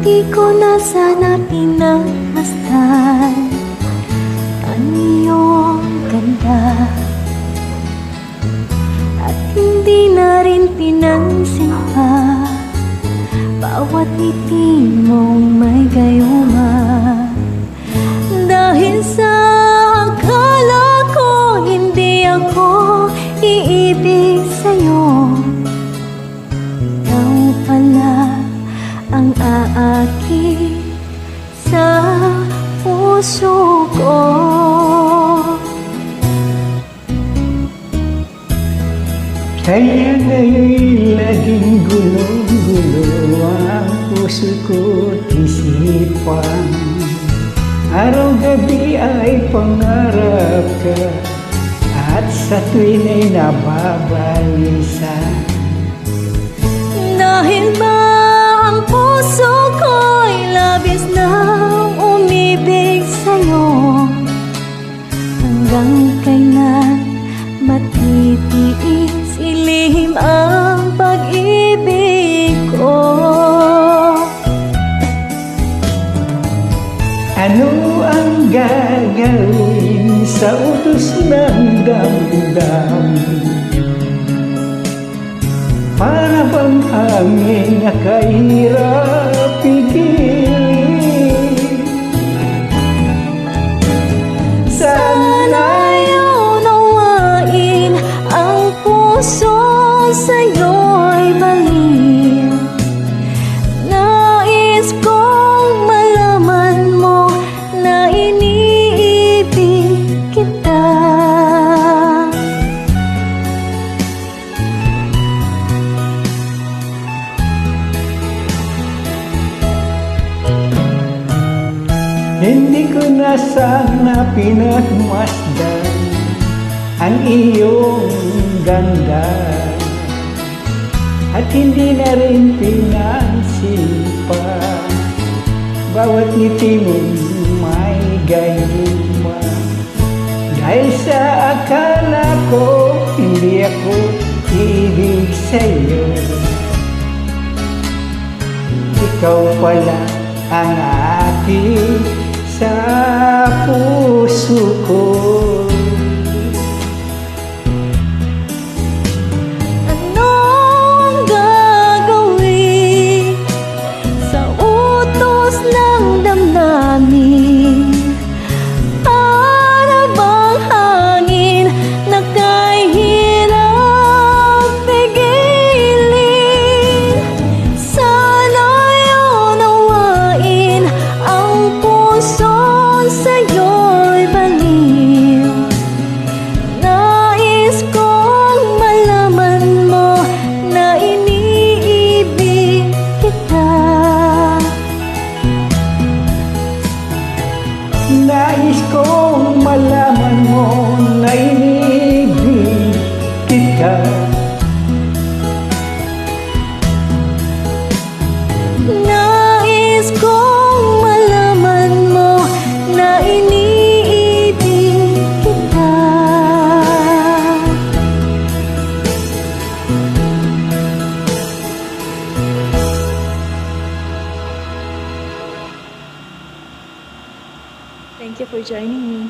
Di ko na sana pinagmasdan ang iyong ganda, at hindi na rin pinansin pa bawat ngiti mong may gayuma. Dahil sa akala ko hindi ako iibig sa'yo, ikaw pala ang aakit sa puso ko. Kaya ngayon'y laging gulong-gulo ang puso ko't isipan. Araw-gabi ay pangarap ka, at sa tuwin ay nababalisa. Dahil ba ang puso ko'y labis nang umibig sa'yo, hanggang kailan matitiis ilihim ang pag-ibig ko? Ano ang gagawin sa utos ng damdamin? Para bang hangin na kahirap pigilin? Sana'y unawain ang puso sa'yo'y baliw. Nais kong malaman mo na iniibig kita. Hindi ko na sana pinagmasdan ang iyong ganda, at hindi na rin pinansin pa bawat ngiti mong may gayuma. Dahil sa akala ko hindi ako iibig sa'yo, ikaw pala ang aking sa puso ko. Anong gagawin sa utos ng damdamin? Para bang hangin na kahirap pigilin? Sana'y unawain ang puso sa'yo'y baliw. Nais kong malaman mo na iniibig kita. Nais kong malaman mo na iniibig kita. Nais kong malaman mo na iniibig kita. Thank you for joining me.